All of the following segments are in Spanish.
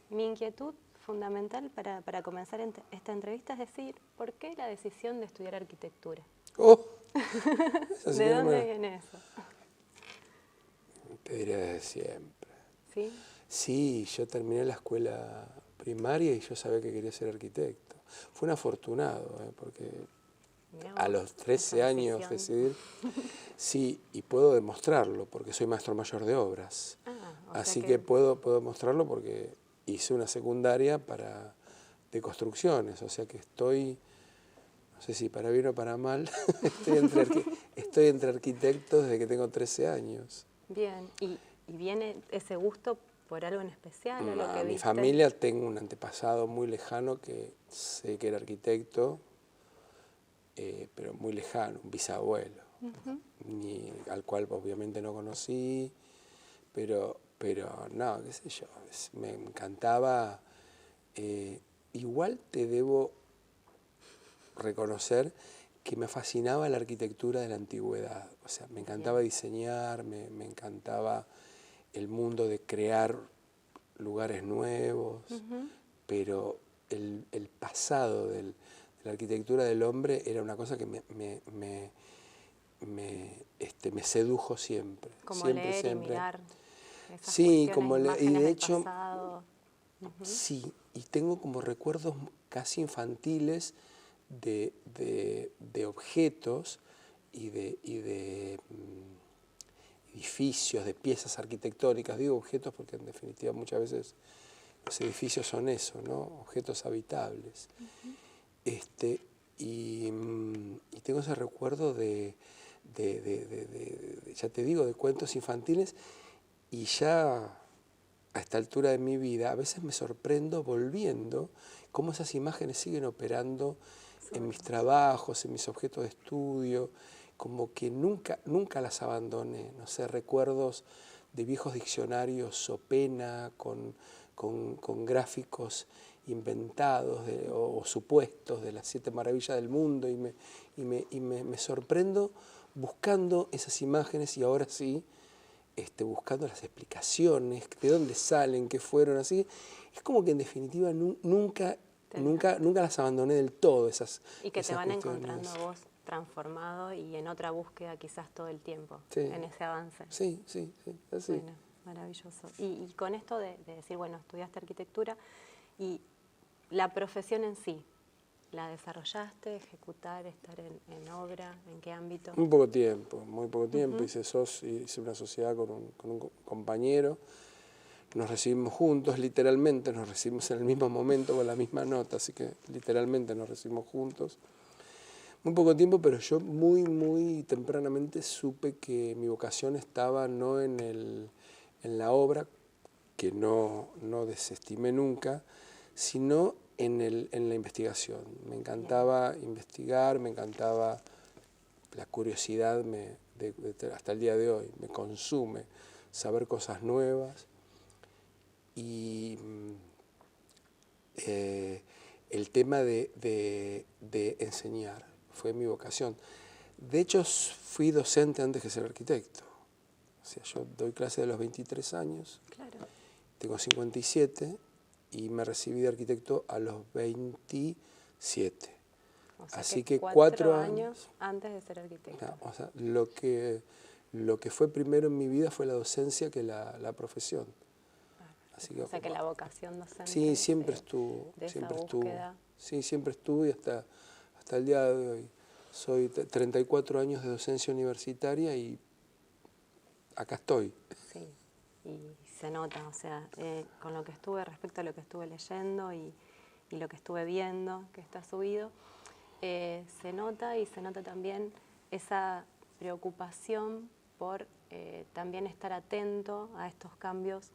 Mi inquietud fundamental para comenzar esta entrevista es decir, ¿por qué la decisión de estudiar arquitectura? ¡Oh! ¿De dónde viene eso? Te diré desde siempre. ¿Sí? Sí, yo terminé la escuela primaria y yo sabía que quería ser arquitecto. Fue un afortunado, porque Mirá a vos, los 13 esa años decisión. decidir, sí, y puedo demostrarlo porque soy maestro mayor de obras. O sea Así que puedo demostrarlo porque hice una secundaria de construcciones, o sea que estoy, no sé si para bien o para mal, estoy entre arquitectos desde que tengo 13 años. Bien, ¿y viene ese gusto por algo en especial o lo que Mi viste? familia, tengo un antepasado muy lejano que sé que era arquitecto, pero muy lejano, un bisabuelo, al cual obviamente no conocí, pero no, qué sé yo, me encantaba. Igual te debo reconocer que me fascinaba la arquitectura de la antigüedad, o sea, me encantaba diseñar, me encantaba el mundo de crear lugares nuevos, pero el pasado de la arquitectura del hombre era una cosa que me sedujo siempre. Como siempre, leer siempre. Y mirar esas Sí, cuestiones, y imágenes de del hecho, pasado. sí, y tengo como recuerdos casi infantiles de objetos y de edificios, de piezas arquitectónicas. Digo objetos porque en definitiva muchas veces los edificios son eso, ¿no? Objetos habitables. Y tengo ese recuerdo ya te digo, de cuentos infantiles, y ya a esta altura de mi vida a veces me sorprendo volviendo cómo esas imágenes siguen operando en mis trabajos, en mis objetos de estudio, como que nunca las abandoné. No sé, recuerdos de viejos diccionarios Sopena con gráficos inventados o supuestos de las 7 maravillas del mundo, y me sorprendo buscando esas imágenes, y ahora sí, buscando las explicaciones, de dónde salen, qué fueron, así. Es como que en definitiva nunca las abandoné del todo, esas Y que te van cuestiones. encontrando a vos transformado y en otra búsqueda quizás todo el tiempo, Sí. en ese avance. Sí, así. Bueno, maravilloso. Y con esto de decir, bueno, estudiaste arquitectura y la profesión en sí, ¿la desarrollaste, ejecutar, estar en obra? ¿En qué ámbito? Muy poco tiempo. Hice una sociedad con un compañero. Nos recibimos juntos, literalmente, nos recibimos en el mismo momento con la misma nota, así que literalmente nos recibimos juntos. Muy poco tiempo, pero yo muy tempranamente supe que mi vocación estaba no en la obra, que no desestimé nunca, sino en la investigación. Me encantaba investigar, me encantaba la curiosidad, hasta el día de hoy, me consume saber cosas nuevas. Y el tema de enseñar fue mi vocación. De hecho, fui docente antes que ser arquitecto. O sea, yo doy clase de los 23 años, Claro. tengo 57 y me recibí de arquitecto a los 27. O sea, Así que que 4 años antes de ser arquitecto. No, o sea, lo que fue primero en mi vida fue la docencia que la profesión. Así O sea, que la vocación docente. Sí, siempre estuvo. De esa Siempre búsqueda. estuvo. Sí, siempre estuve y hasta el día de hoy. Soy 34 años de docencia universitaria y acá estoy. Sí, y se nota, o sea, con lo que respecto a lo que estuve leyendo y lo que estuve viendo, que está subido, se nota, y se nota también esa preocupación por también estar atento a estos cambios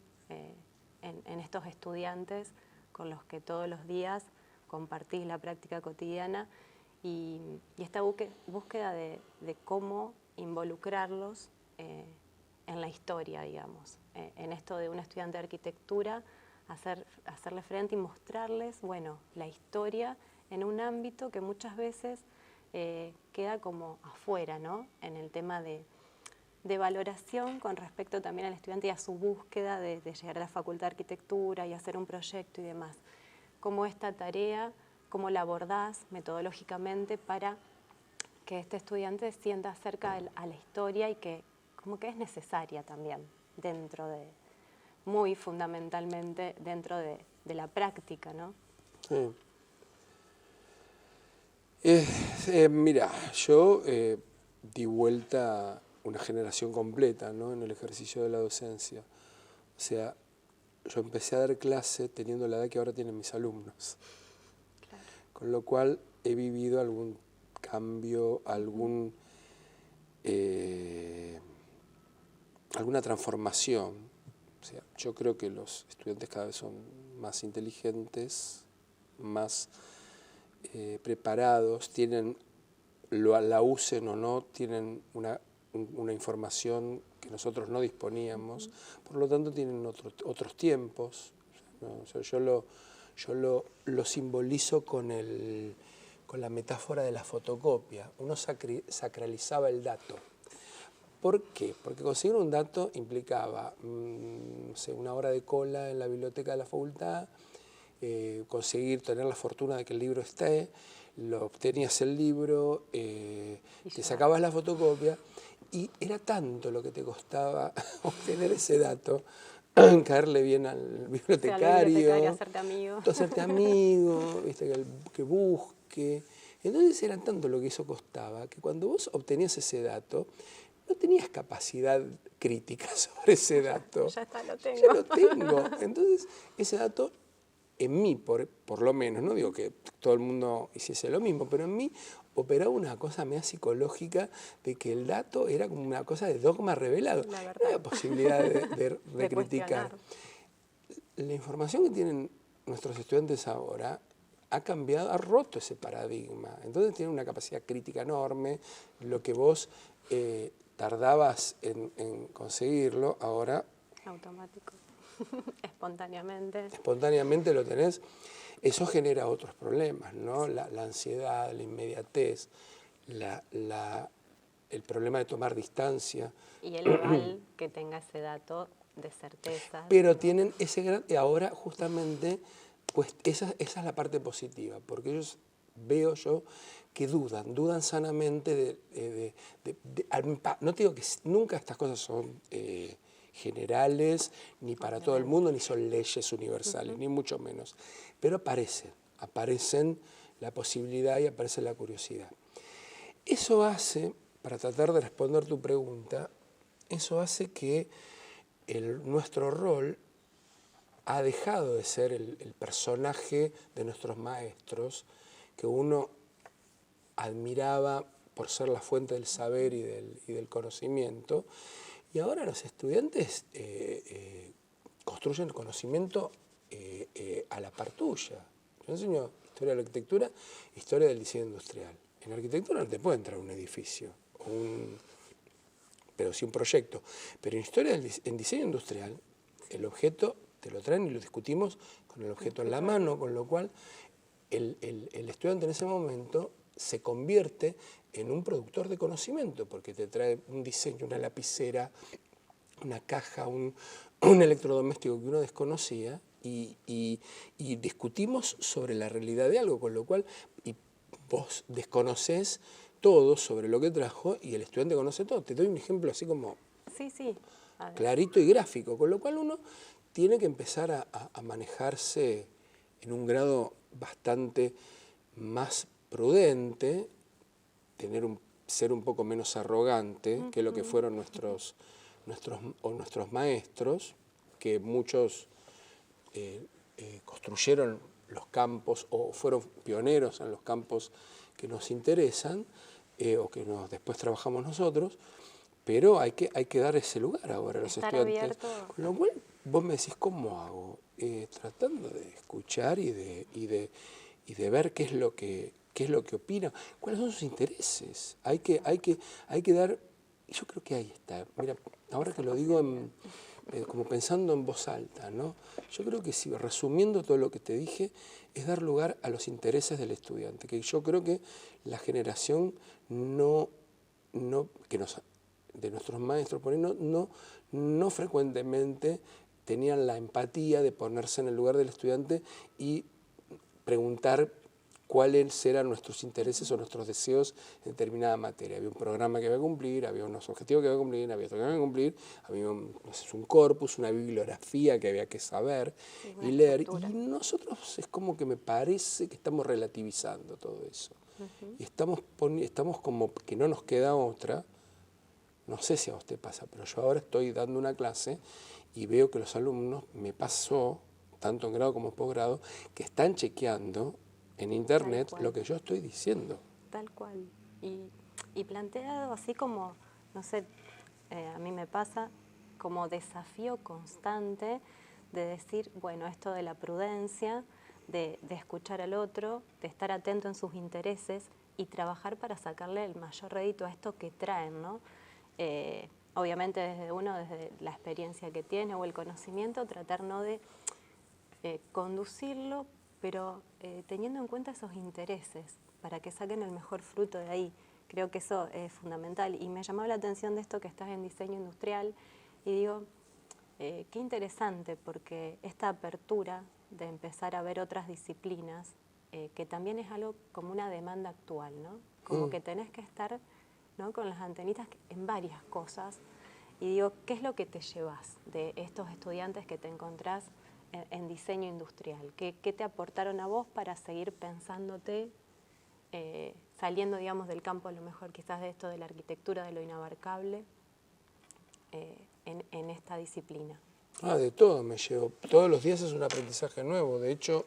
en estos estudiantes con los que todos los días compartís la práctica cotidiana, y esta búsqueda de cómo involucrarlos en la historia, digamos, en esto de un estudiante de arquitectura, hacerle frente y mostrarles, bueno, la historia en un ámbito que muchas veces queda como afuera, ¿no? En el tema de de valoración con respecto también al estudiante y a su búsqueda de llegar a la Facultad de Arquitectura y hacer un proyecto y demás. ¿Cómo esta tarea, cómo la abordás metodológicamente para que este estudiante sienta cerca a la historia y que como que es necesaria también dentro de, muy fundamentalmente dentro de la práctica, ¿no? Sí. Mira, yo di vuelta una generación completa, ¿no?, en el ejercicio de la docencia. O sea, yo empecé a dar clase teniendo la edad que ahora tienen mis alumnos. Claro. Con lo cual he vivido algún cambio, alguna transformación. O sea, yo creo que los estudiantes cada vez son más inteligentes, más preparados, tienen, la usen o no, tienen una información que nosotros no disponíamos, por lo tanto tienen otros tiempos, ¿no? O sea, yo lo simbolizo con la metáfora de la fotocopia. Uno sacralizaba el dato. ¿Por qué? Porque conseguir un dato implicaba no sé, una hora de cola en la biblioteca de la facultad, conseguir tener la fortuna de que el libro esté, obtenías el libro, te sacabas la fotocopia y era tanto lo que te costaba obtener ese dato, caerle bien al bibliotecario, hacerte amigo, ¿viste? Que busque. Entonces era tanto lo que eso costaba que cuando vos obtenías ese dato no tenías capacidad crítica sobre ese dato. Ya está, lo tengo. Ya lo tengo. Entonces ese dato en mí, por lo menos, no digo que todo el mundo hiciese lo mismo, pero en mí operaba una cosa media psicológica de que el dato era como una cosa de dogma revelado. No había posibilidad de criticar. La información que tienen nuestros estudiantes ahora ha cambiado, ha roto ese paradigma. Entonces tienen una capacidad crítica enorme. Lo que vos tardabas en conseguirlo, ahora automático. Espontáneamente. Espontáneamente lo tenés. Eso genera otros problemas, ¿no? La ansiedad, la inmediatez, el problema de tomar distancia. Y el aval que tenga ese dato de certeza. Pero tienen ese gran... Y ahora justamente, pues esa es la parte positiva, porque ellos, veo yo, que dudan sanamente no te digo que nunca estas cosas son generales, ni para todo el mundo, ni son leyes universales, ni mucho menos. Pero aparecen la posibilidad y aparece la curiosidad. Eso hace, para tratar de responder tu pregunta, eso hace que nuestro rol ha dejado de ser el personaje de nuestros maestros, que uno admiraba por ser la fuente del saber y del conocimiento, y ahora los estudiantes construyen el conocimiento a la par tuya. Yo enseño historia de la arquitectura, historia del diseño industrial. En arquitectura no te puede entrar un edificio, pero sí un proyecto. Pero en diseño industrial, el objeto te lo traen y lo discutimos con el objeto en la mano, con lo cual el estudiante en ese momento se convierte en un productor de conocimiento, porque te trae un diseño, una lapicera, una caja, un electrodoméstico que uno desconocía y discutimos sobre la realidad de algo, con lo cual vos desconocés todo sobre lo que trajo y el estudiante conoce todo. Te doy un ejemplo así como clarito y gráfico, con lo cual uno tiene que empezar a manejarse en un grado bastante más prudente, ser un poco menos arrogante que lo que fueron nuestros maestros, que muchos construyeron los campos o fueron pioneros en los campos que nos interesan o que después trabajamos nosotros, pero hay que dar ese lugar ahora a los estudiantes. Abierto. Con lo cual vos me decís, ¿cómo hago? Tratando de escuchar y de ver qué es lo que opina, cuáles son sus intereses. Hay que dar, yo creo que ahí está. Mira, ahora que lo digo como pensando en voz alta, ¿no? Yo creo que si resumiendo todo lo que te dije, es dar lugar a los intereses del estudiante, que yo creo que la generación de nuestros maestros, por ahí no frecuentemente tenían la empatía de ponerse en el lugar del estudiante y preguntar cuáles eran nuestros intereses o nuestros deseos en determinada materia. Había un programa que había que cumplir, había unos objetivos que había que cumplir, había otro que había que cumplir, había un corpus, una bibliografía que había que saber y leer. Estructura. Y nosotros es como que me parece que estamos relativizando todo eso. Y estamos como que no nos queda otra. No sé si a usted pasa, pero yo ahora estoy dando una clase y veo que los alumnos, me pasó, tanto en grado como en posgrado, que están chequeando en internet lo que yo estoy diciendo. Tal cual. Y planteado así como, no sé, a mí me pasa como desafío constante de decir, bueno, esto de la prudencia, de escuchar al otro, de estar atento en sus intereses y trabajar para sacarle el mayor rédito a esto que traen, ¿no? Obviamente desde la experiencia que tiene o el conocimiento, tratar no de conducirlo, pero teniendo en cuenta esos intereses para que saquen el mejor fruto de ahí. Creo que eso es fundamental y me llamó la atención de esto que estás en diseño industrial y digo, qué interesante porque esta apertura de empezar a ver otras disciplinas, que también es algo como una demanda actual, ¿no? Como que tenés que estar, ¿no?, con las antenitas en varias cosas y digo, ¿qué es lo que te llevas de estos estudiantes que te encontrás en diseño industrial? ¿Qué te aportaron a vos para seguir pensándote, saliendo, digamos, del campo a lo mejor quizás de esto de la arquitectura, de lo inabarcable, en esta disciplina? De todo me llevo. Todos los días es un aprendizaje nuevo. De hecho,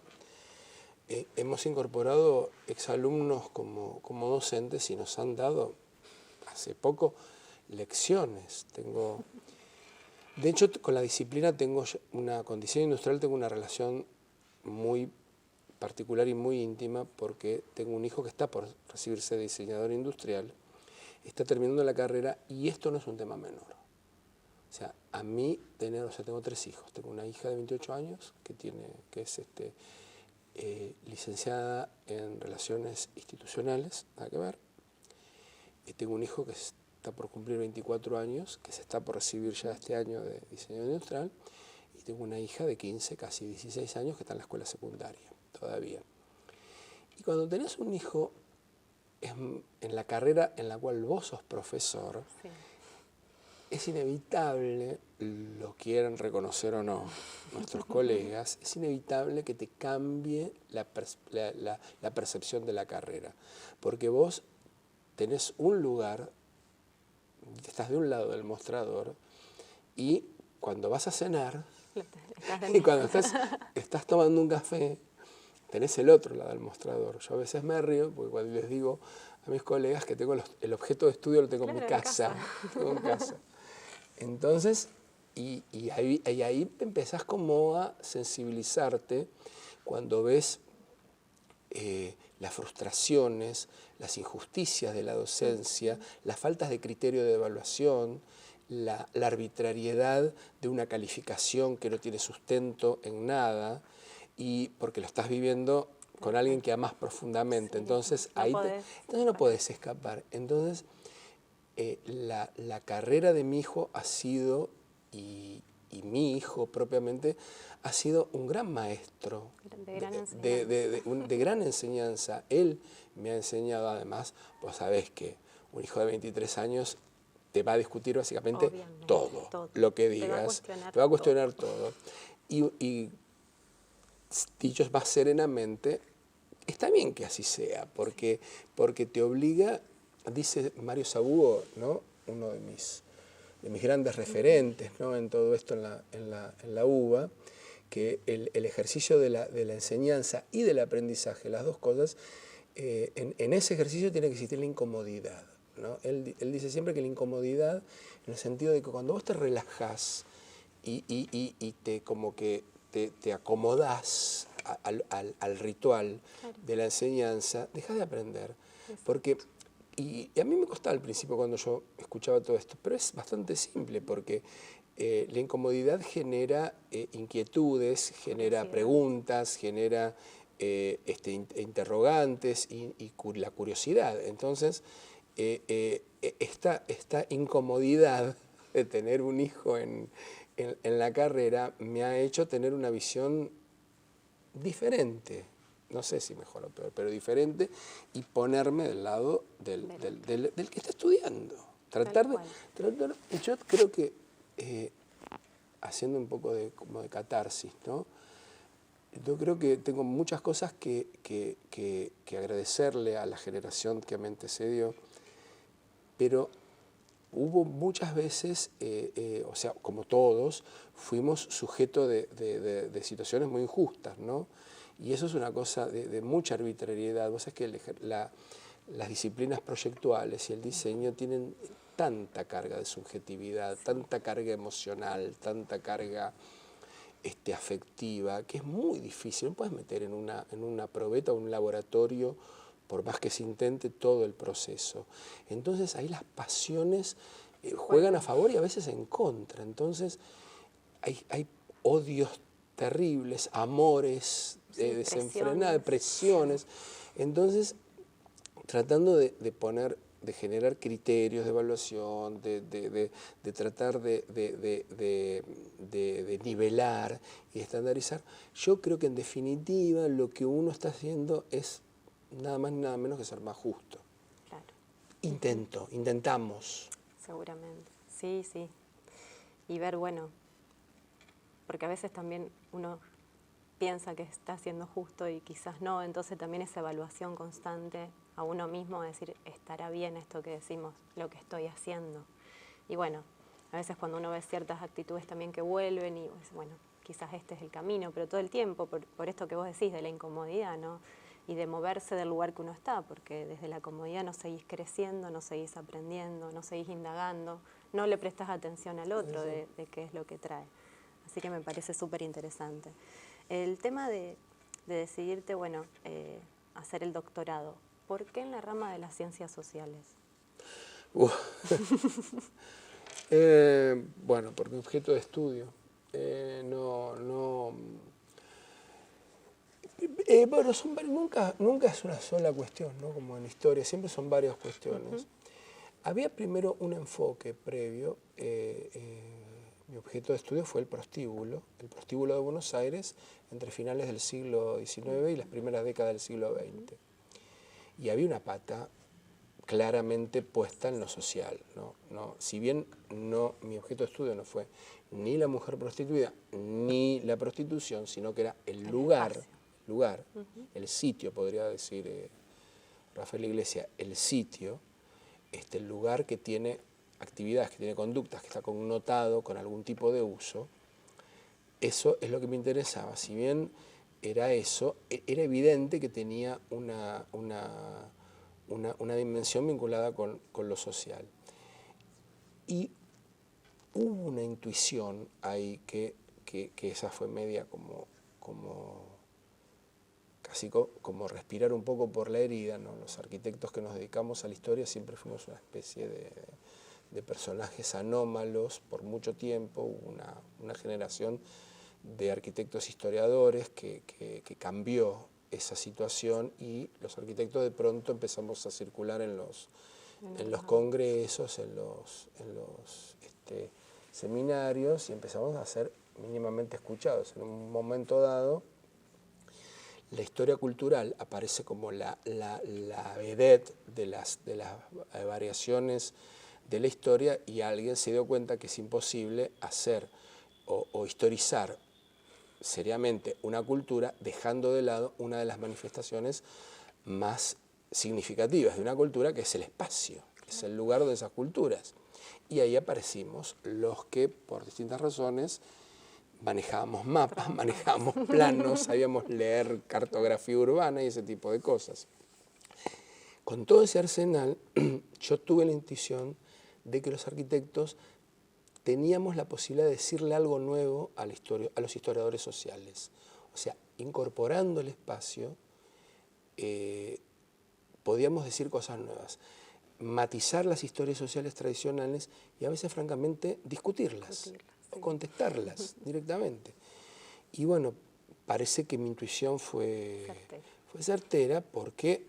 hemos incorporado exalumnos como docentes y nos han dado hace poco lecciones. De hecho, con la disciplina con diseño industrial tengo una relación muy particular y muy íntima porque tengo un hijo que está por recibirse de diseñador industrial, está terminando la carrera y esto no es un tema menor. O sea, a mí tengo 3 hijos. Tengo una hija de 28 años que es licenciada en Relaciones Institucionales, nada que ver. Y tengo un hijo que está por cumplir 24 años, que se está por recibir ya este año de diseño industrial. Y tengo una hija de 15, casi 16 años que está en la escuela secundaria todavía. Y cuando tenés un hijo en la carrera en la cual vos sos profesor, sí, es inevitable, lo quieran reconocer o no nuestros colegas, es inevitable que te cambie la percepción de la carrera. Porque vos tenés un lugar, estás de un lado del mostrador y cuando vas a cenar y cuando estás tomando un café, tenés el otro lado del mostrador. Yo a veces me río porque cuando les digo a mis colegas que tengo el objeto de estudio lo tengo en mi casa. Tengo en casa. Entonces, y ahí empezás como a sensibilizarte cuando ves las frustraciones, las injusticias de la docencia, las faltas de criterio de evaluación, la arbitrariedad de una calificación que no tiene sustento en nada, y porque lo estás viviendo con alguien que amas profundamente. Entonces, no podés escapar. Entonces, la carrera de mi hijo ha sido, y mi hijo propiamente, ha sido un gran maestro de gran enseñanza. Él me ha enseñado además, vos sabés que un hijo de 23 años te va a discutir básicamente todo lo que digas, te va a cuestionar todo. Y dicho más serenamente, está bien que así sea, porque te obliga. Dice Mario Sabugo, ¿no?, uno de mis grandes referentes, ¿no?, en todo esto en la UBA, que el ejercicio de la enseñanza y del aprendizaje, las dos cosas, en ese ejercicio tiene que existir la incomodidad, ¿no? Él dice siempre que la incomodidad, en el sentido de que cuando vos te relajás y te acomodás al ritual de la enseñanza, dejás de aprender. Porque y a mí me costaba al principio cuando yo escuchaba todo esto, pero es bastante simple porque la incomodidad genera inquietudes, genera preguntas, genera interrogantes y la curiosidad. Entonces, esta incomodidad de tener un hijo en la carrera me ha hecho tener una visión diferente, no sé si mejor o peor, pero diferente, y ponerme del lado del que está estudiando. Yo creo que, haciendo un poco como de catarsis, ¿no? Yo creo que tengo muchas cosas que agradecerle a la generación que me antecedió, pero hubo muchas veces, o sea, como todos, fuimos sujetos de situaciones muy injustas, ¿no? Y eso es una cosa de mucha arbitrariedad. Vos sabés que las disciplinas proyectuales y el diseño tienen tanta carga de subjetividad, tanta carga emocional, tanta carga afectiva, que es muy difícil. No puedes meter en una probeta o un laboratorio, por más que se intente, todo el proceso. Entonces ahí las pasiones juegan a favor y a veces en contra. Entonces hay odios terribles, amores desenfrenados, depresiones. Entonces, tratando de generar criterios de evaluación, de tratar de nivelar y estandarizar, yo creo que en definitiva lo que uno está haciendo es nada más ni nada menos que ser más justo. Claro. Intentamos. Seguramente, sí, sí. Y ver, bueno, porque a veces también uno piensa que está siendo justo y quizás no, entonces también esa evaluación constante a uno mismo, decir, estará bien esto que decimos, lo que estoy haciendo. Y bueno, a veces cuando uno ve ciertas actitudes también que vuelven y bueno, quizás este es el camino, pero todo el tiempo, por esto que vos decís, de la incomodidad, ¿no? Y de moverse del lugar que uno está, porque desde la comodidad no seguís creciendo, no seguís aprendiendo, no seguís indagando, no le prestás atención al otro de qué es lo que trae. Así que me parece súper interesante. El tema de decidirte, bueno, hacer el doctorado, ¿por qué en la rama de las ciencias sociales? Bueno, por mi objeto de estudio. Bueno, nunca es una sola cuestión, ¿no? Como en historia, siempre son varias cuestiones. Había primero un enfoque previo. Mi objeto de estudio fue el prostíbulo de Buenos Aires entre finales del siglo XIX y las primeras décadas del siglo XX. Y había una pata claramente puesta en lo social, ¿no? Si bien mi objeto de estudio no fue ni la mujer prostituida ni la prostitución, sino que era el lugar, el sitio, podría decir Rafael Iglesias, el sitio, el lugar que tiene actividades, que tiene conductas, que está connotado con algún tipo de uso. Eso es lo que me interesaba. Si bien era eso, era evidente que tenía una dimensión vinculada con lo social. Y hubo una intuición ahí que esa fue media casi como respirar un poco por la herida, ¿no? Los arquitectos que nos dedicamos a la historia siempre fuimos una especie de personajes anómalos por mucho tiempo. Hubo una generación de arquitectos historiadores que cambió esa situación y los arquitectos de pronto empezamos a circular en los congresos, en los seminarios y empezamos a ser mínimamente escuchados. En un momento dado, la historia cultural aparece como la vedette de las variaciones de la historia y alguien se dio cuenta que es imposible hacer o historizar seriamente una cultura dejando de lado una de las manifestaciones más significativas de una cultura, que es el espacio, que es el lugar de esas culturas. Y ahí aparecimos los que, por distintas razones, manejábamos mapas, manejábamos planos, sabíamos leer cartografía urbana y ese tipo de cosas. Con todo ese arsenal, yo tuve la intuición de que los arquitectos teníamos la posibilidad de decirle algo nuevo a los historiadores sociales. O sea, incorporando el espacio, podíamos decir cosas nuevas, matizar las historias sociales tradicionales y a veces, francamente, discutirlas o contestarlas directamente. Y bueno, parece que mi intuición fue certera porque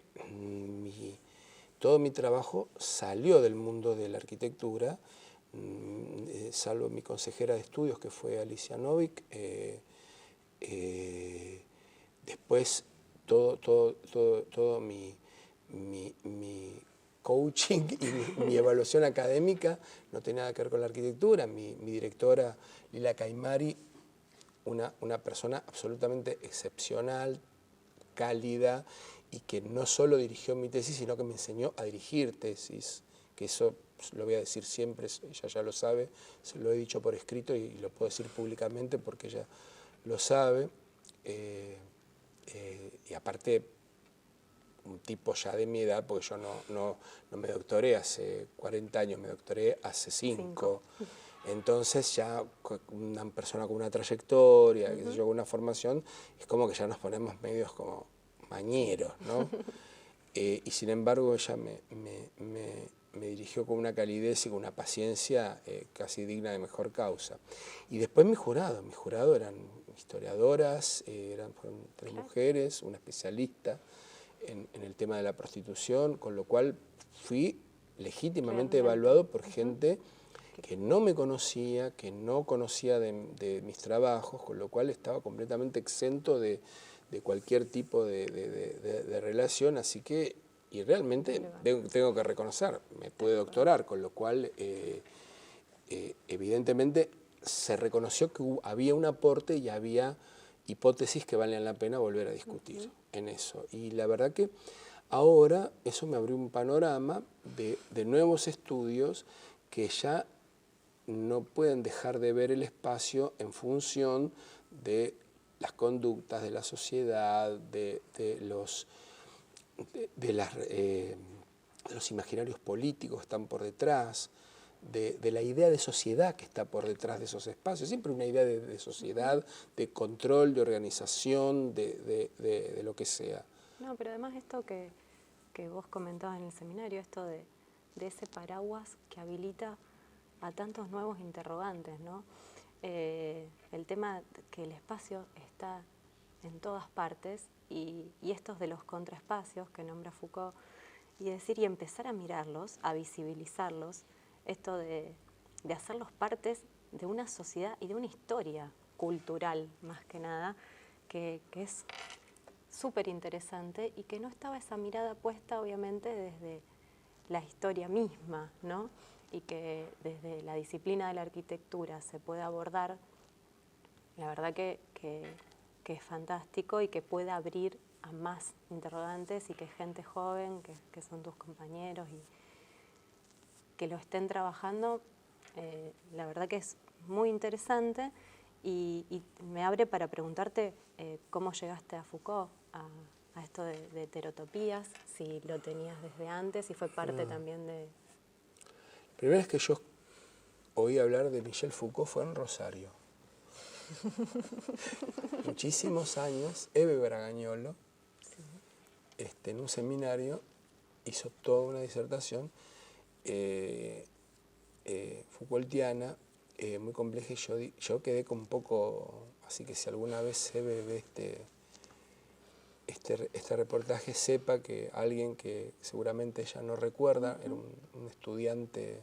todo mi trabajo salió del mundo de la arquitectura, salvo mi consejera de estudios, que fue Alicia Novik. Después todo mi coaching y mi evaluación académica no tenía nada que ver con la arquitectura. Mi directora, Lila Caimari, una persona absolutamente excepcional, cálida, y que no solo dirigió mi tesis, sino que me enseñó a dirigir tesis, que eso lo voy a decir siempre, ella ya lo sabe, se lo he dicho por escrito y lo puedo decir públicamente porque ella lo sabe. Y aparte, un tipo ya de mi edad, porque yo no me doctoré hace 40 años, me doctoré hace 5. Entonces ya una persona con una trayectoria, qué sé yo, con una formación, es como que ya nos ponemos medios como mañeros, ¿no? Y sin embargo ella me dirigió con una calidez y con una paciencia casi digna de mejor causa. Y después mi jurado eran historiadoras, fueron 3 mujeres, una especialista en el tema de la prostitución, con lo cual fui legítimamente evaluado por gente que no me conocía, que no conocía de mis trabajos, con lo cual estaba completamente exento de cualquier tipo de relación, así que, y realmente tengo que reconocer, me pude doctorar, con lo cual evidentemente se reconoció que había un aporte y había hipótesis que valían la pena volver a discutir en eso. Y la verdad que ahora eso me abrió un panorama de nuevos estudios que ya no pueden dejar de ver el espacio en función de las conductas de la sociedad, de los imaginarios políticos que están por detrás, de la idea de sociedad que está por detrás de esos espacios. Siempre una idea de sociedad, de control, de organización, de lo que sea. No, pero además esto que vos comentabas en el seminario, esto de ese paraguas que habilita a tantos nuevos interrogantes, ¿no? El tema que el espacio está en todas partes y estos de los contraespacios que nombra Foucault, y empezar a mirarlos, a visibilizarlos, esto de hacerlos partes de una sociedad y de una historia cultural, más que nada, que es súper interesante y que no estaba esa mirada puesta, obviamente, desde la historia misma, ¿no? Y que desde la disciplina de la arquitectura se puede abordar, la verdad que es fantástico y que puede abrir a más interrogantes y que gente joven, que son tus compañeros y que lo estén trabajando, la verdad que es muy interesante y me abre para preguntarte cómo llegaste a Foucault, a esto de heterotopías, si lo tenías desde antes y fue parte también de... La primera vez que yo oí hablar de Michel Foucault fue en Rosario. Muchísimos años, Eve Bragañolo, en un seminario, hizo toda una disertación Foucaultiana, muy compleja, y yo quedé con un poco, así que si alguna vez Eve ve este reportaje, sepa que alguien que seguramente ella no recuerda, era un estudiante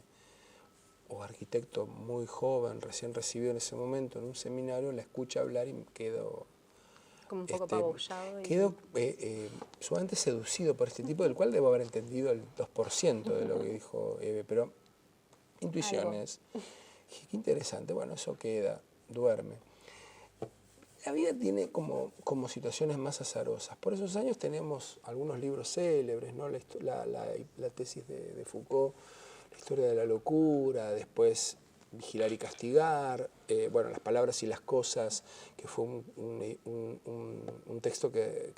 o arquitecto muy joven, recién recibido en ese momento en un seminario, la escucha hablar y quedo... Como un poco apabullado. Quedo sumamente seducido por este tipo, del cual debo haber entendido el 2% de lo que dijo Eve, pero intuiciones. Dije, qué interesante, bueno, eso queda, duerme. La vida tiene como situaciones más azarosas. Por esos años tenemos algunos libros célebres, ¿no? La tesis de Foucault, la historia de la locura, después Vigilar y castigar, bueno, Las palabras y las cosas, que fue un texto que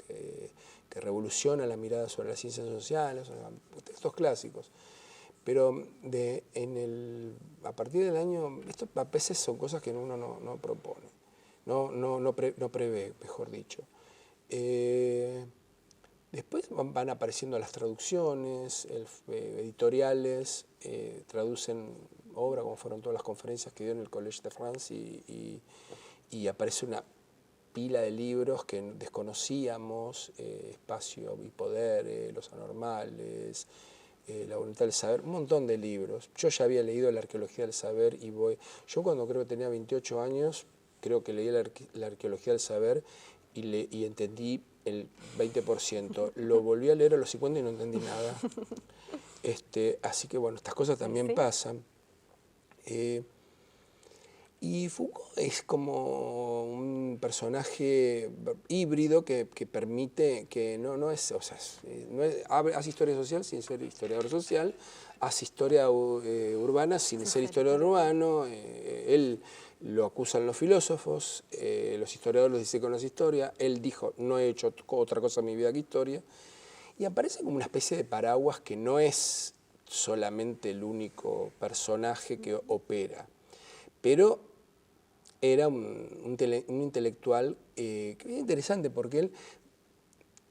revoluciona la mirada sobre las ciencias sociales, textos clásicos. Pero a partir del año, esto a veces son cosas que uno no propone, no prevé, mejor dicho. Después van apareciendo las traducciones, editoriales, traducen obra, como fueron todas las conferencias que dio en el Collège de France, y aparece una pila de libros que desconocíamos, Espacio y Poder, Los Anormales, La voluntad del saber, un montón de libros. Yo ya había leído La arqueología del saber y yo cuando creo que tenía 28 años, creo que leí la arqueología del saber y entendí el 20%. Lo volví a leer a los 50 y no entendí nada. Así que bueno, estas cosas también pasan. Y Foucault es como un personaje híbrido que permite, que no es, o sea, hace historia social sin ser historiador social, hace historia urbana sin ser historiador urbano, él lo acusan los filósofos, los historiadores lo dicen con la historia, él dijo, no he hecho otra cosa en mi vida que historia, y aparece como una especie de paraguas que no es solamente el único personaje que opera, pero era un intelectual que es interesante porque él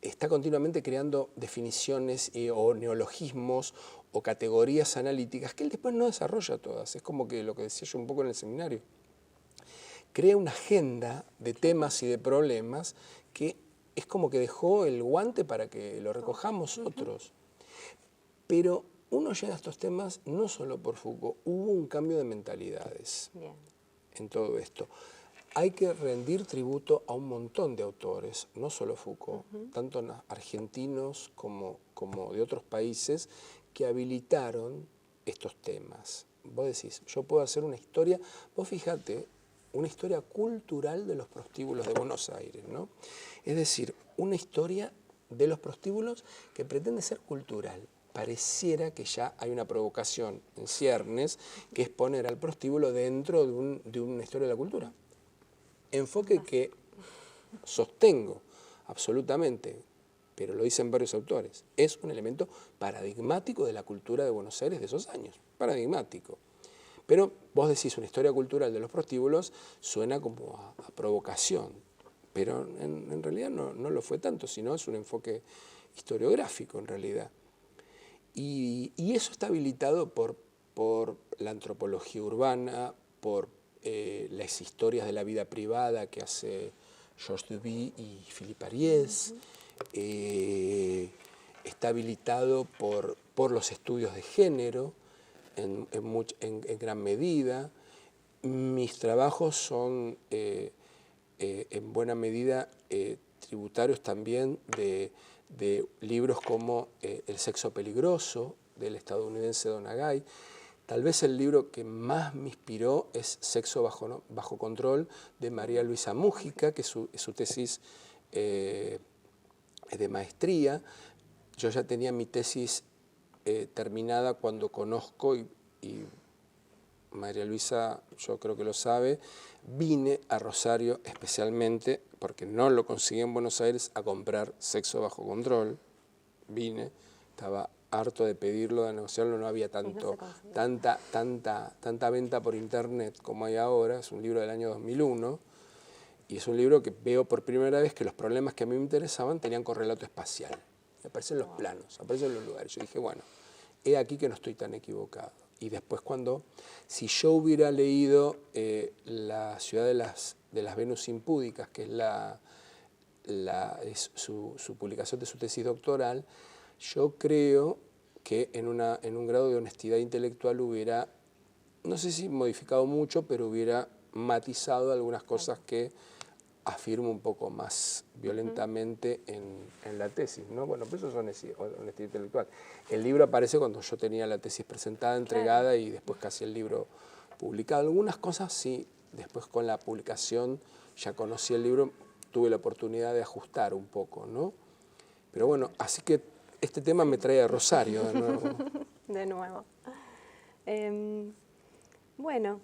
está continuamente creando definiciones o neologismos o categorías analíticas que él después no desarrolla todas. Es como que lo que decía yo un poco en el seminario. Crea una agenda de temas y de problemas que es como que dejó el guante para que lo recojamos otros. Pero uno llega a estos temas no solo por Foucault, hubo un cambio de mentalidades. Bien. En todo esto. Hay que rendir tributo a un montón de autores, no solo Foucault, tanto argentinos como de otros países, que habilitaron estos temas. Vos decís, yo puedo hacer una historia, vos fíjate, una historia cultural de los prostíbulos de Buenos Aires, ¿no? Es decir, una historia de los prostíbulos que pretende ser cultural. Pareciera que ya hay una provocación en ciernes, que es poner al prostíbulo dentro de una historia de la cultura. Enfoque que sostengo absolutamente, pero lo dicen varios autores, es un elemento paradigmático de la cultura de Buenos Aires de esos años, paradigmático. Pero vos decís una historia cultural de los prostíbulos, suena como a provocación, pero en realidad no lo fue tanto, sino es un enfoque historiográfico en realidad. Y eso está habilitado por la antropología urbana, por las historias de la vida privada que hace Georges Duby y Philippe Ariès. Está habilitado por los estudios de género en gran medida. Mis trabajos son en buena medida tributarios también de libros como El sexo peligroso, del estadounidense Donaghy. Tal vez el libro que más me inspiró es Sexo bajo control, de María Luisa Mújica, que es su tesis de maestría. Yo ya tenía mi tesis terminada cuando conozco, y María Luisa, yo creo que lo sabe, vine a Rosario especialmente, porque no lo conseguí en Buenos Aires, a comprar Sexo bajo control. Vine, estaba harto de pedirlo, de negociarlo, no había tanta venta por internet como hay ahora. Es un libro del año 2001 y es un libro que veo por primera vez que los problemas que a mí me interesaban tenían correlato espacial. Aparecen los planos, aparecen los lugares. Yo dije, bueno, he aquí que no estoy tan equivocado. Y después si yo hubiera leído La ciudad de las Venus impúdicas, que es su publicación de su tesis doctoral, yo creo que en un grado de honestidad intelectual hubiera, no sé si modificado mucho, pero hubiera matizado algunas cosas que afirmo un poco más violentamente en la tesis, ¿no? Bueno, pues eso es honestidad intelectual. El libro aparece cuando yo tenía la tesis presentada, entregada, y después casi el libro publicado. Algunas cosas sí, después con la publicación ya conocí el libro, tuve la oportunidad de ajustar un poco, ¿no? Pero bueno, así que este tema me trae a Rosario de nuevo. De nuevo. Bueno,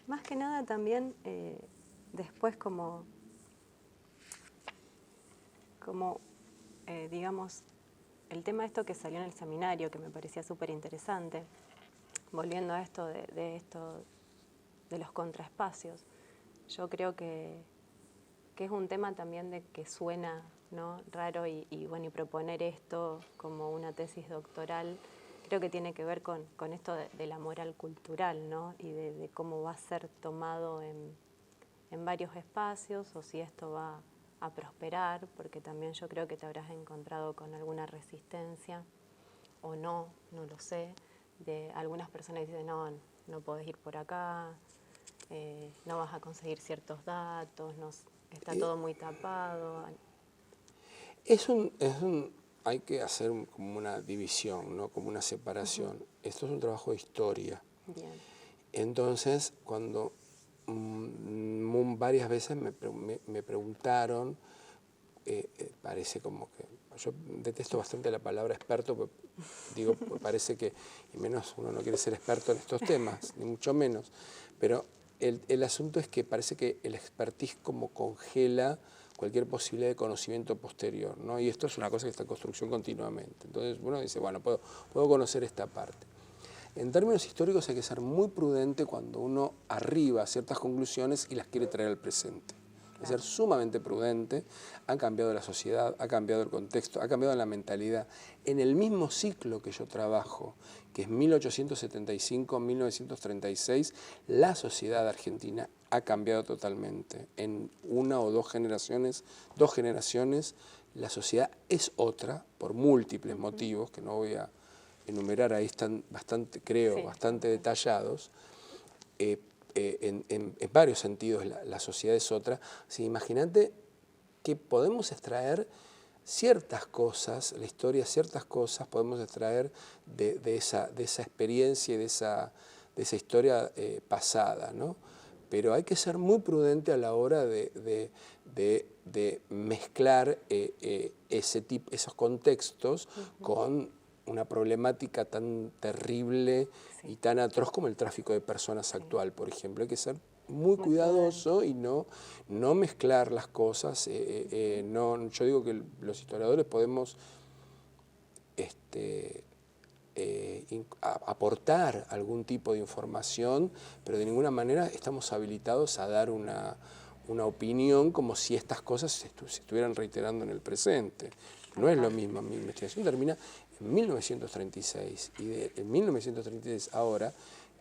más que nada también después digamos, el tema de esto que salió en el seminario, que me parecía súper interesante, volviendo a esto de los contraespacios, yo creo que es un tema también de que suena, ¿no?, raro y proponer esto como una tesis doctoral, creo que tiene que ver con esto de la moral cultural, ¿no?, y de cómo va a ser tomado en varios espacios, o si esto va a prosperar, porque también yo creo que te habrás encontrado con alguna resistencia, o no, no lo sé. De algunas personas dicen, no, no podés ir por acá, no vas a conseguir ciertos datos, está todo muy tapado. Hay que hacer como una división, ¿no? Como una separación. Esto es un trabajo de historia. Bien. Entonces, cuando varias veces me preguntaron, parece como que, yo detesto bastante la palabra experto, pero digo, parece que, y menos uno no quiere ser experto en estos temas, ni mucho menos, pero el asunto es que parece que el expertise como congela cualquier posibilidad de conocimiento posterior, ¿no? Y esto es una cosa que está en construcción continuamente. Entonces uno dice, bueno, puedo conocer esta parte. En términos históricos hay que ser muy prudente cuando uno arriba ciertas conclusiones y las quiere traer al presente. Hay que ser sumamente prudente. Ha cambiado la sociedad, ha cambiado el contexto, ha cambiado la mentalidad. En el mismo ciclo que yo trabajo, que es 1875-1936, la sociedad argentina ha cambiado totalmente. En una o dos generaciones, la sociedad es otra, por múltiples motivos, que no voy a enumerar, ahí están bastante, creo, bastante detallados. En varios sentidos la sociedad es otra. Sí, imagínate que podemos extraer ciertas cosas, la historia, ciertas cosas podemos extraer de esa experiencia y de esa historia pasada, ¿no? Pero hay que ser muy prudente a la hora de mezclar esos contextos con una problemática tan terrible y tan atroz como el tráfico de personas actual, por ejemplo. Hay que ser muy cuidadoso y no mezclar las cosas. Yo digo que los historiadores podemos aportar algún tipo de información, pero de ninguna manera estamos habilitados a dar una opinión como si estas cosas se estuvieran reiterando en el presente. No es lo mismo. Mi investigación termina en 1936 y en 1936 ahora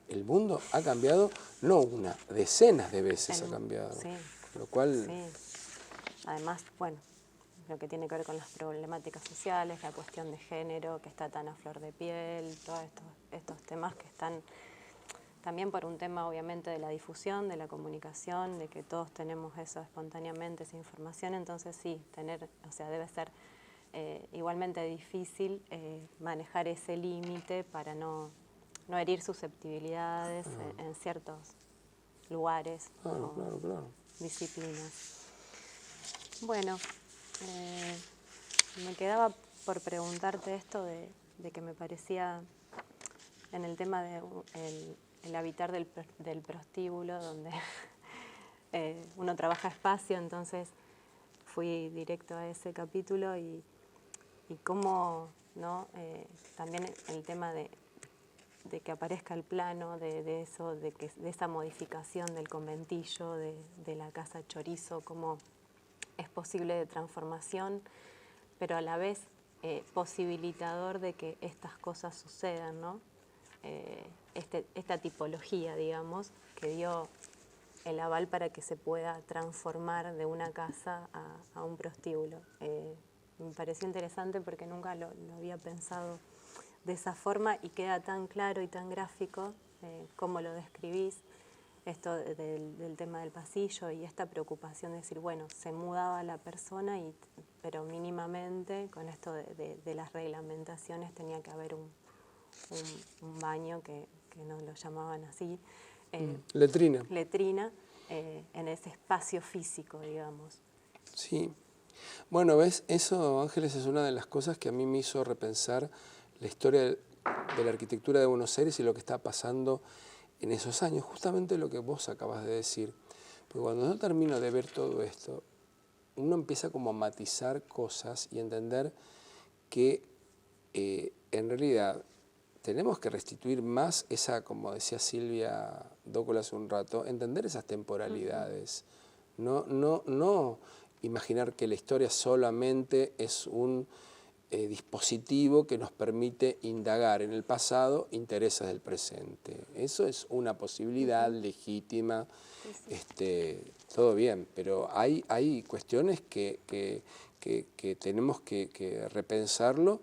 el mundo ha cambiado, no una, decenas de veces ha cambiado. Sí, Lo cual... sí. Además, bueno, lo que tiene que ver con las problemáticas sociales, la cuestión de género que está tan a flor de piel, todos estos temas que están también por un tema obviamente de la difusión, de la comunicación, de que todos tenemos eso espontáneamente, esa información, entonces sí, debe ser igualmente difícil manejar ese límite para no herir susceptibilidades en ciertos lugares o disciplinas. Bueno, me quedaba por preguntarte esto de que me parecía en el tema de el habitar del prostíbulo, donde uno trabaja espacio, entonces fui directo a ese capítulo y cómo, ¿no? También el tema de que aparezca el plano de eso, de esa modificación del conventillo, de la casa chorizo, cómo es posible de transformación, pero a la vez posibilitador de que estas cosas sucedan, ¿no? Esta tipología, digamos, que dio el aval para que se pueda transformar de una casa a un prostíbulo. Me pareció interesante porque nunca lo había pensado de esa forma y queda tan claro y tan gráfico como lo describís, esto del tema del pasillo y esta preocupación de decir, bueno, se mudaba la persona, pero mínimamente con esto de las reglamentaciones tenía que haber un baño que nos lo llamaban así. Letrina. Letrina, en ese espacio físico, digamos. Sí. Bueno, ¿ves? Eso, Ángeles, es una de las cosas que a mí me hizo repensar la historia de la arquitectura de Buenos Aires y lo que está pasando en esos años. Justamente lo que vos acabas de decir. Porque cuando yo termino de ver todo esto, uno empieza como a matizar cosas y entender que en realidad tenemos que restituir más esa, como decía Silvia Dócola hace un rato, entender esas temporalidades. No imaginar que la historia solamente es un dispositivo que nos permite indagar en el pasado intereses del presente. Eso es una posibilidad legítima, todo bien, pero hay cuestiones que tenemos que repensarlo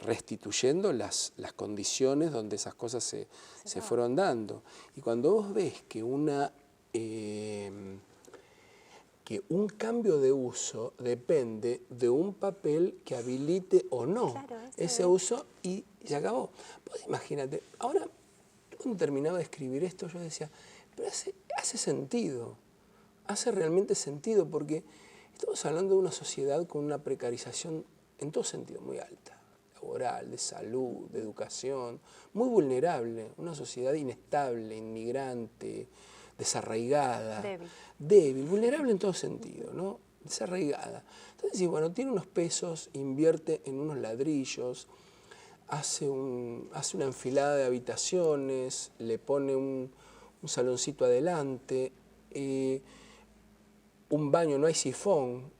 restituyendo las condiciones donde esas cosas se fueron dando. Y cuando vos ves que que un cambio de uso depende de un papel que habilite o no ese uso y se acabó. Vos imagínate, ahora cuando terminaba de escribir esto yo decía, pero hace sentido, hace realmente sentido porque estamos hablando de una sociedad con una precarización en todo sentido muy alta, laboral, de salud, de educación, muy vulnerable, una sociedad inestable, inmigrante, desarraigada, débil, vulnerable en todo sentido, ¿no? Desarraigada. Entonces, sí, bueno, tiene unos pesos, invierte en unos ladrillos, hace una enfilada de habitaciones, le pone un saloncito adelante, un baño, no hay sifón,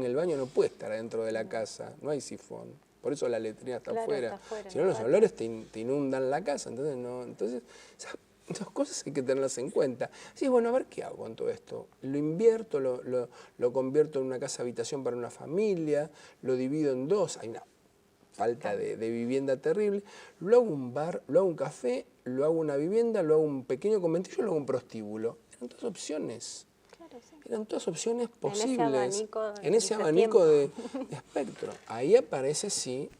el baño no puede estar adentro de la casa, no hay sifón. Por eso la letrina está afuera. Si no, los olores te inundan la casa. Entonces, esas cosas hay que tenerlas en cuenta. Así, bueno, a ver qué hago con todo esto. Lo invierto, lo convierto en una casa habitación para una familia, lo divido en dos. Hay una falta de vivienda terrible. Lo hago un bar, lo hago un café, lo hago una vivienda, lo hago un pequeño conventillo, lo hago un prostíbulo. Eran todas opciones. Eran todas opciones posibles. En ese abanico de espectro. Ahí aparece, sí,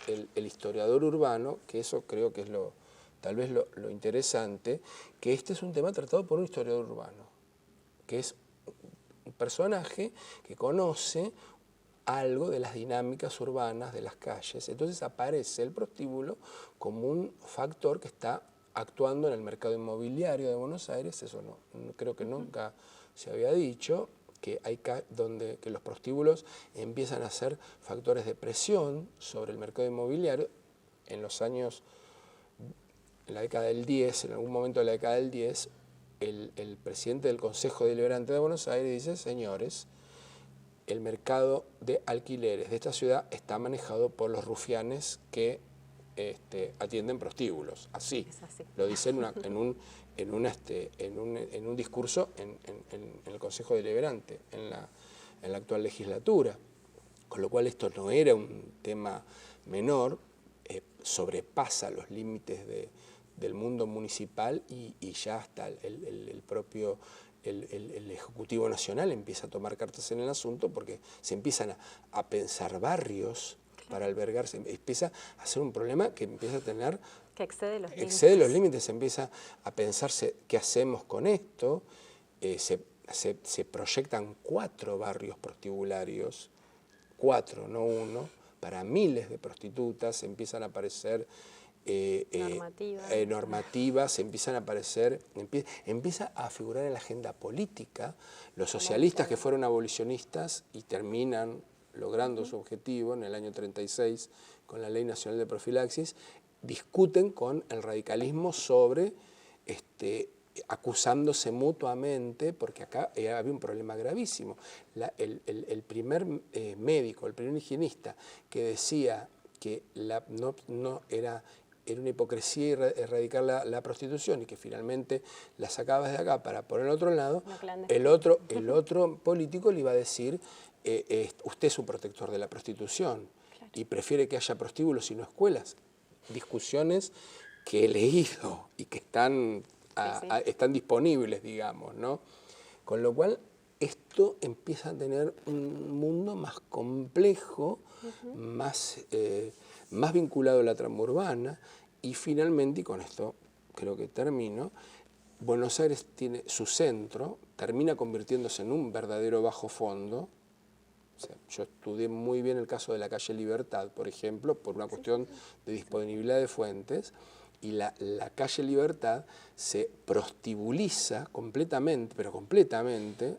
el historiador urbano, que eso creo que es tal vez lo interesante, que este es un tema tratado por un historiador urbano, que es un personaje que conoce algo de las dinámicas urbanas de las calles. Entonces aparece el prostíbulo como un factor que está actuando en el mercado inmobiliario de Buenos Aires. Eso no creo que nunca se había dicho, que que los prostíbulos empiezan a ser factores de presión sobre el mercado inmobiliario en los años, en la década del 10, en algún momento de la década del 10, el presidente del Consejo Deliberante de Buenos Aires dice, señores, el mercado de alquileres de esta ciudad está manejado por los rufianes que atienden prostíbulos. Así, lo dice en un discurso en el Consejo Deliberante, en la actual legislatura. Con lo cual esto no era un tema menor, sobrepasa los límites del mundo municipal y ya hasta el propio Ejecutivo Nacional empieza a tomar cartas en el asunto porque se empiezan a pensar barrios para albergarse, empieza a ser un problema que empieza a tener... Que excede los límites, se empieza a pensarse qué hacemos con esto, se proyectan 4 barrios prostibularios, 4, no 1, para miles de prostitutas, empiezan a aparecer normativas, empiezan a aparecer, empieza a figurar en la agenda política. Los socialistas que fueron abolicionistas y terminan logrando su objetivo en el año 36 con la Ley Nacional de Profilaxis, discuten con el radicalismo sobre, acusándose mutuamente, porque acá había un problema gravísimo. El primer médico, el primer higienista que decía que no era una hipocresía erradicar la prostitución y que finalmente la sacabas de acá para poner al otro lado, el otro político le iba a decir, usted es un protector de la prostitución y prefiere que haya prostíbulos y no escuelas. Discusiones que he leído y que están disponibles, digamos, ¿no? Con lo cual, esto empieza a tener un mundo más complejo, más vinculado a la trama urbana, y finalmente, y con esto creo que termino, Buenos Aires tiene su centro, termina convirtiéndose en un verdadero bajo fondo. O sea, yo estudié muy bien el caso de la calle Libertad, por ejemplo, por una cuestión de disponibilidad de fuentes, y la calle Libertad se prostibuliza completamente, pero completamente.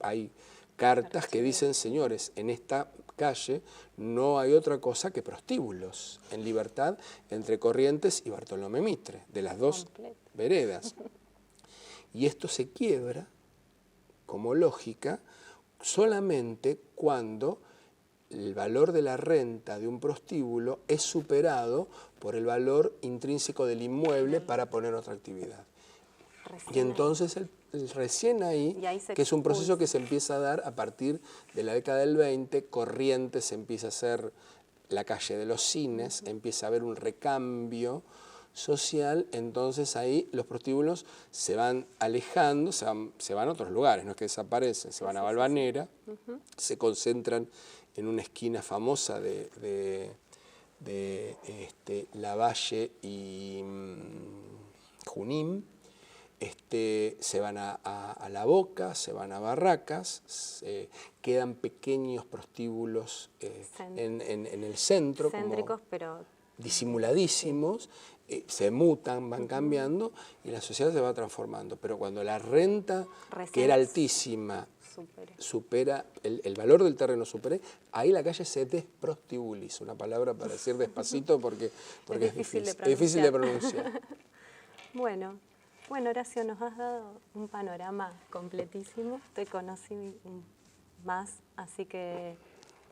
Hay cartas que dicen, señores, en esta calle no hay otra cosa que prostíbulos, en Libertad, entre Corrientes y Bartolomé Mitre, de las dos veredas. Y esto se quiebra como lógica solamente cuando el valor de la renta de un prostíbulo es superado por el valor intrínseco del inmueble para poner otra actividad. Y entonces recién ahí, que es un proceso que se empieza a dar a partir de la década del 20, Corrientes empieza a ser la calle de los cines, empieza a haber un recambio social, entonces ahí los prostíbulos se van alejando, se van a otros lugares, no es que desaparecen, se van a Valvanera, se concentran en una esquina famosa de Lavalle y Junín. Se van a La Boca, se van a Barracas, quedan pequeños prostíbulos en el centro, céntricos, como pero disimuladísimos, se mutan, van cambiando y la sociedad se va transformando. Pero cuando la renta, que era altísima, supera, el valor del terreno supere, ahí la calle se desprostibuliza, una palabra para decir despacito porque es difícil de pronunciar. Bueno, Horacio, nos has dado un panorama completísimo, te conocí más, así que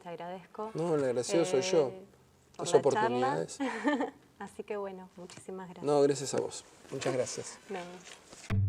te agradezco. No, el agradecido soy yo, las oportunidades. Así que bueno, muchísimas gracias. No, gracias a vos. Muchas gracias. No.